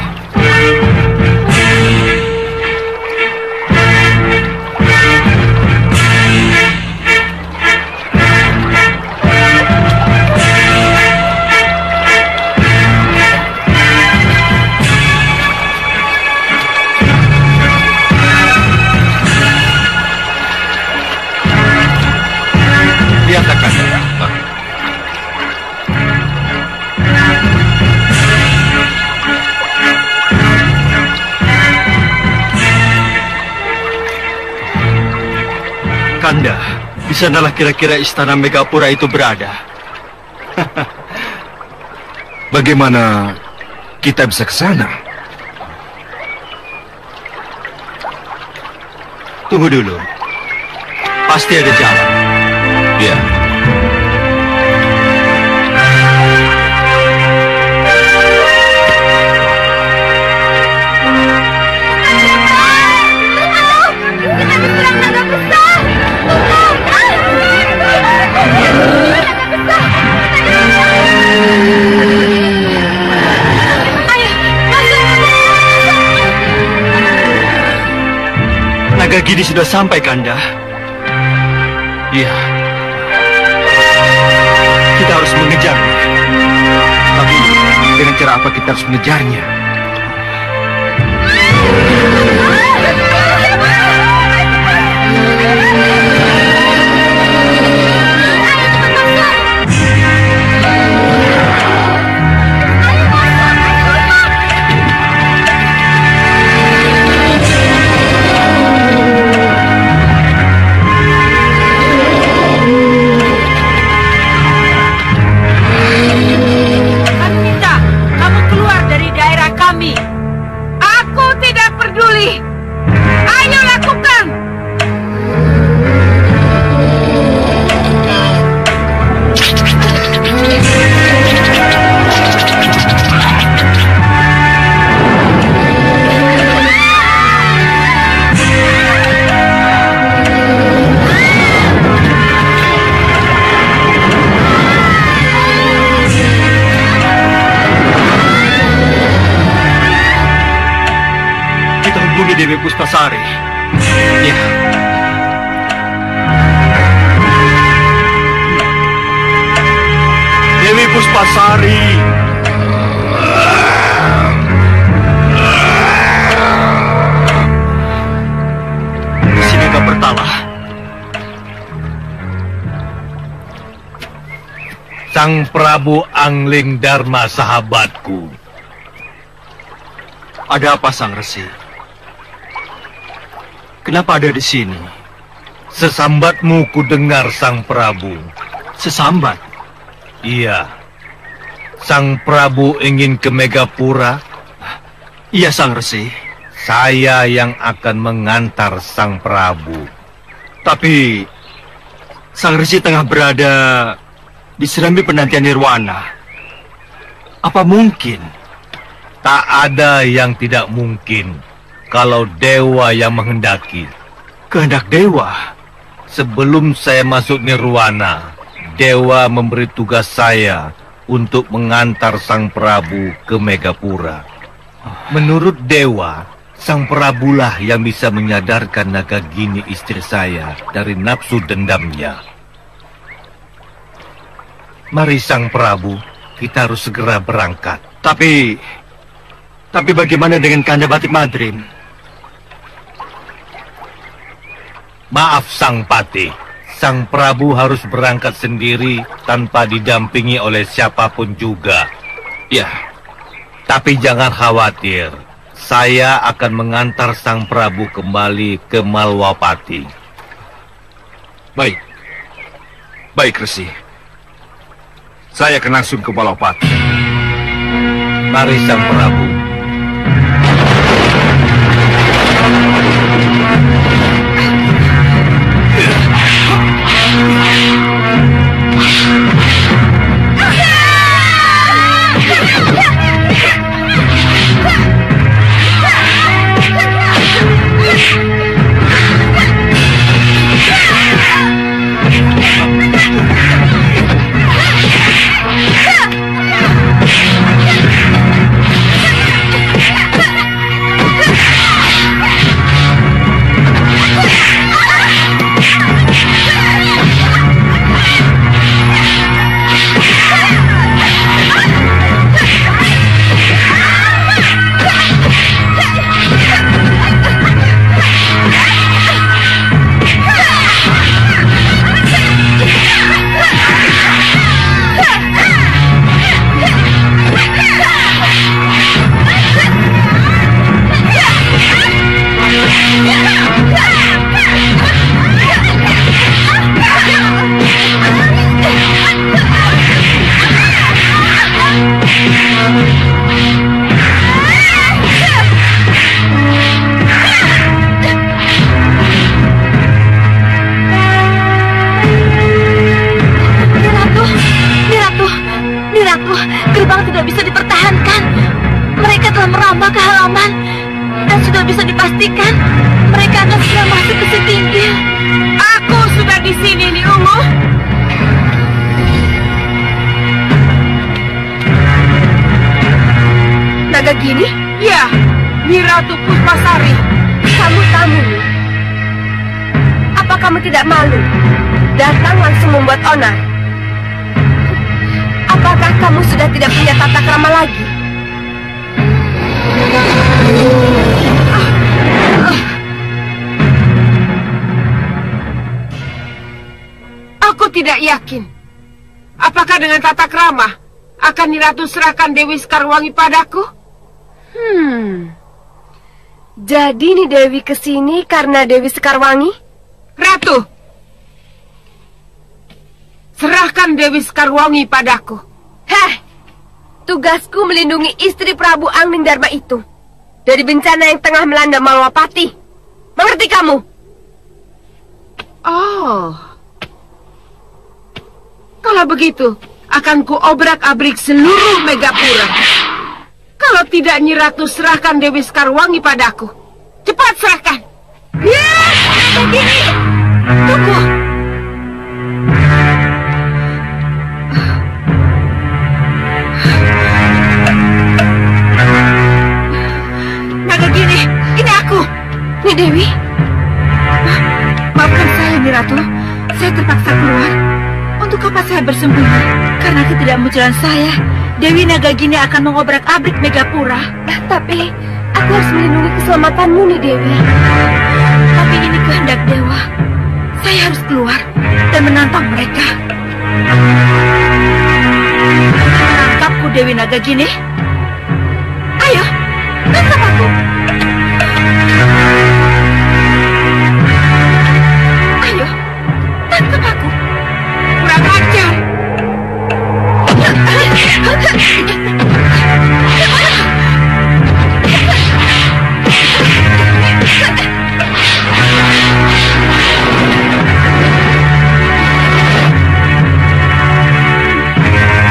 Kanda, di sanalah kira-kira istana Megapura itu berada. Bagaimana kita bisa ke sana? Tunggu dulu. Pasti ada jalan. Ya. Naga Gini sudah sampai, Kanda. Iya. Kita harus mengejarnya. Tapi dengan cara apa kita harus mengejarnya? Dewi Puspasari. Ya. Dewi Puspasari. Sini Kak Bertala. Sang Prabu Angling Dharma, sahabatku. Ada apa, Sang Resi? Kenapa ada di sini? Sesambatmu ku dengar, Sang Prabu. Sesambat? Iya. Sang Prabu ingin ke Megapura? Iya, Sang Resi. Saya yang akan mengantar Sang Prabu. Tapi Sang Resi tengah berada di serambi penantian Nirwana. Apa mungkin? Tak ada yang tidak mungkin. Kalau dewa yang menghendaki. Kehendak dewa? Sebelum saya masuk Nirwana, dewa memberi tugas saya untuk mengantar Sang Prabu ke Megapura. Menurut dewa, Sang Prabulah yang bisa menyadarkan Naga Gini istri saya dari nafsu dendamnya. Mari Sang Prabu, kita harus segera berangkat. Tapi bagaimana dengan Kanda Batik Madrim? Maaf Sang Patih, Sang Prabu harus berangkat sendiri tanpa didampingi oleh siapapun juga. Ya, tapi jangan khawatir, saya akan mengantar Sang Prabu kembali ke Malwapati. Baik, Resi. Saya akan langsung ke Malwapati. Mari Sang Prabu. Kakak sudah masuk ke Setinggil. Aku sudah di sini, Ni Ungu. Naga Gini? Ya, Nyi Ratu Puspasari. Kamu tamu. Apa kamu tidak malu? Datang langsung membuat onar. Apakah kamu sudah tidak punya tata krama lagi? Aku tidak yakin. Apakah dengan tata krama akan Nyi Ratu serahkan Dewi Sekarwangi padaku? Jadi nih Dewi kesini karena Dewi Sekarwangi? Ratu, serahkan Dewi Sekarwangi padaku. Heh, tugasku melindungi istri Prabu Anglingdarma itu dari bencana yang tengah melanda Malwapati. Mengerti kamu? Oh, kalau begitu akan kuobrak-abrik seluruh Megapura. Kalau tidak, Nyi Ratu serahkan Dewi Sekarwangi padaku. Cepat serahkan. Ya, begini. Tunggu. Naga Gini, ini aku. Nyi Dewi. Maafkan saya, Nyi Ratu. Saya terpaksa keluar. Untuk apa saya bersembunyi? Karena ketidakmunculan saya, Dewi Naga Gini akan mengobrak-abrik Megapura. Tapi aku harus melindungi keselamatanmu nih Dewi. Tapi ini kehendak dewa. Saya harus keluar dan menantang mereka. Menangkapku, Dewi Naga Gini. Ayo, tangkap aku. Ayo, tangkap aku. Kurang ajar.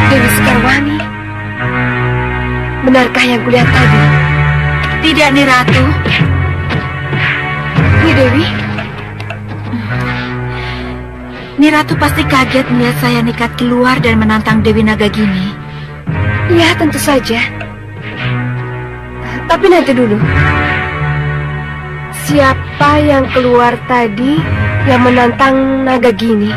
Dewi Sekarwangi, benarkah yang kulihat tadi? Tidak, Nyi Ratu. Nyi Dewi? Nyi Ratu pasti kaget melihat saya nekat keluar dan menantang Dewi Naga Gini. Ya, tentu saja. Tapi nanti dulu. Siapa yang keluar tadi yang menantang Naga Gini?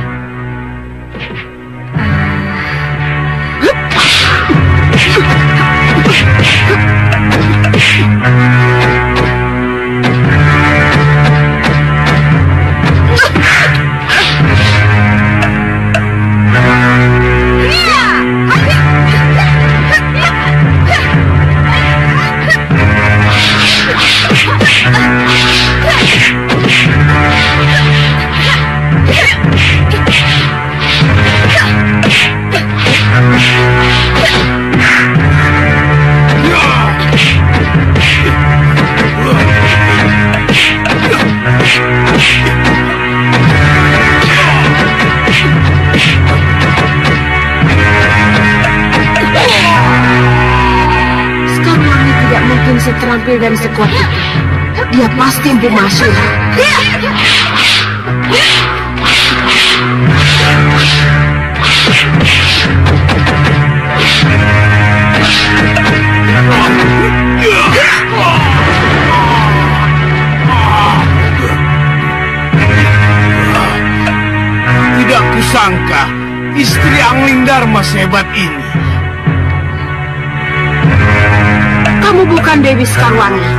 Seterampil dan sekuat itu, dia pasti Empu Masyurah. Tidak kusangka istri Anglingdarma sehebat ini. Kamu bukan Dewi Sekarwangi.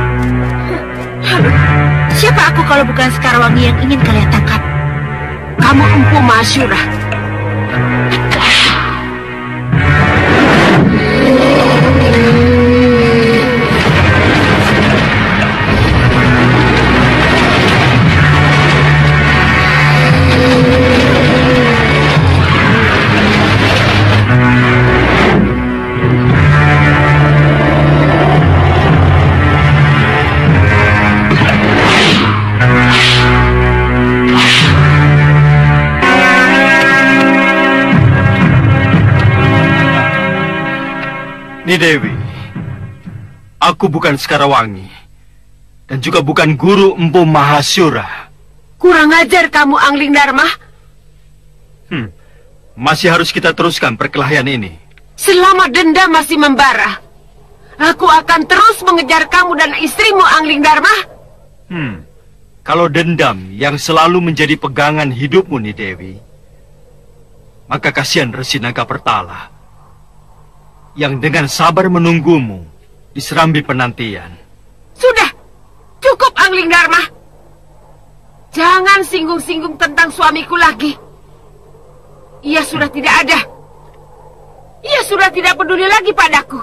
Halo, siapa aku kalau bukan Sekarwangi yang ingin kalian tangkap? Kamu Empu Masyurah. Nyi Dewi, aku bukan Sekarwangi. Dan juga bukan guru Empu Mahasura. Kurang ajar kamu, Angling Dharma. Masih harus kita teruskan perkelahian ini. Selama dendam masih membara, aku akan terus mengejar kamu dan istrimu, Angling Dharma. Kalau dendam yang selalu menjadi pegangan hidupmu, nih Dewi, maka kasihan Resi Nagapertala yang dengan sabar menunggumu di Serambi Penantian. Sudah, cukup Angling Dharma. Jangan singgung-singgung tentang suamiku lagi. Ia sudah tidak ada. Ia sudah tidak peduli lagi padaku.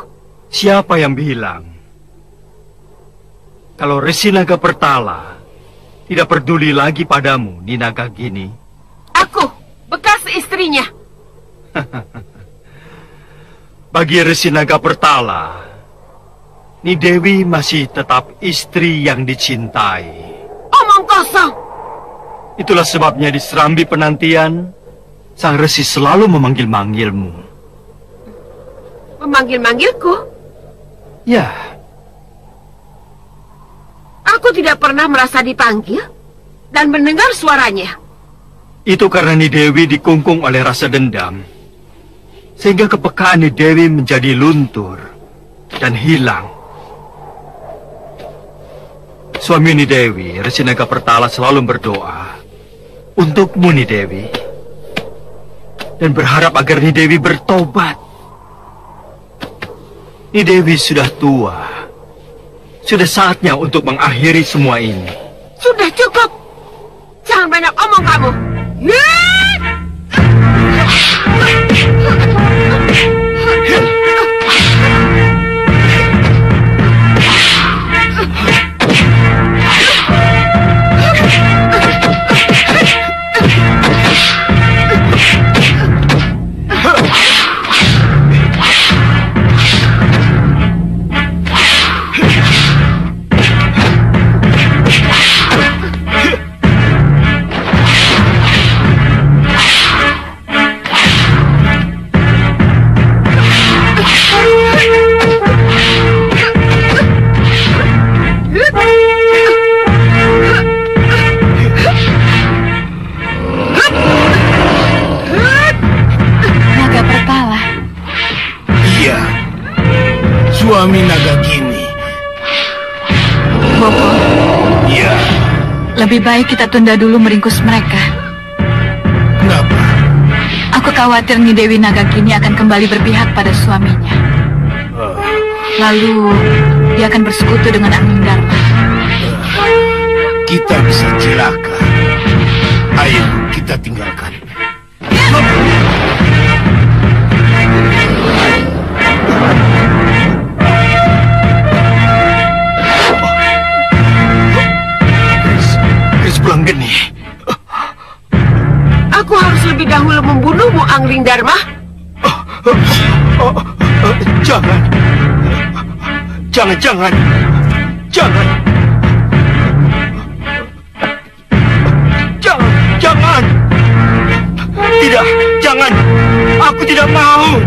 Siapa yang bilang kalau Resi Nagapertala tidak peduli lagi padamu, Ni Nagagini? Aku, bekas istrinya. Bagi Resi Nagapertala, Ni Dewi masih tetap istri yang dicintai. Omong kosong. Itulah sebabnya di Serambi Penantian, Sang Resi selalu memanggil-manggilmu. Memanggil-manggilku? Ya. Aku tidak pernah merasa dipanggil dan mendengar suaranya. Itu karena Ni Dewi dikungkung oleh rasa dendam, sehingga kepekaan Ni Dewi menjadi luntur dan hilang. Suami Ni Dewi, Resi Nagapertala, selalu berdoa untukmu, Ni Dewi, dan berharap agar Ni Dewi bertobat. Ni Dewi sudah tua. Sudah saatnya untuk mengakhiri semua ini. Sudah cukup. Jangan banyak omong kamu. Suami Nagagini. Bopo. Iya. Lebih baik kita tunda dulu meringkus mereka. Kenapa? Aku khawatir Nyi Dewi Nagagini akan kembali berpihak pada suaminya. Lalu dia akan bersekutu dengan Angling Dharma. Kita bisa celaka. Ayo kita tinggalkan. Pulanggeni. Aku harus lebih dahulu membunuhmu, Angling Dharma. Jangan. Jangan. Tidak, jangan. Aku tidak mau.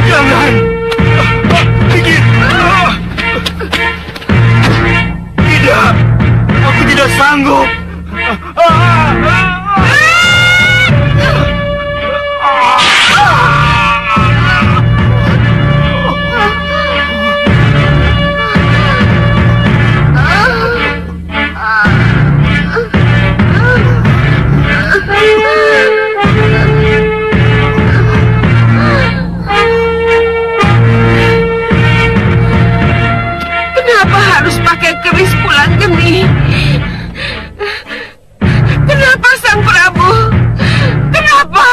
Jangan. Pikir. Tidak, aku tidak sanggup. Kenapa harus pakai keris Pulanggeni? Kenapa Sang Prabu? Kenapa?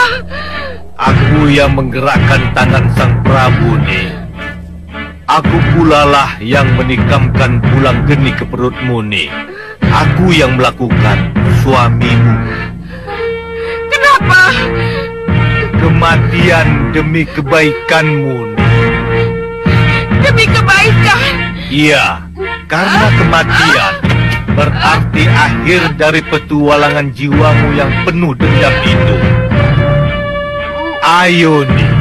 Aku yang menggerakkan tangan Sang Prabu nih. Aku pula lah yang menikamkan Pulanggeni ke perutmu nih. Aku yang melakukan suamimu. Kenapa? Kematian demi kebaikanmu nih. Demi kebaikan? Iya, karena kematian berarti akhir dari petualangan jiwamu yang penuh dendam itu. Ayo nih,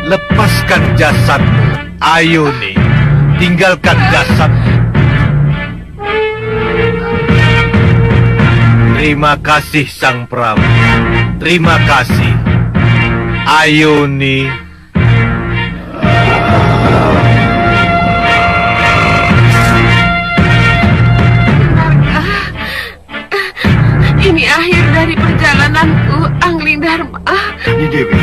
lepaskan jasadmu. Ayo nih, tinggalkan jasad. Terima kasih Sang Prabu. Terima kasih. Ayo nih. Ini akhir dari perjalananku, Angling Dharma. Nyi Dewi,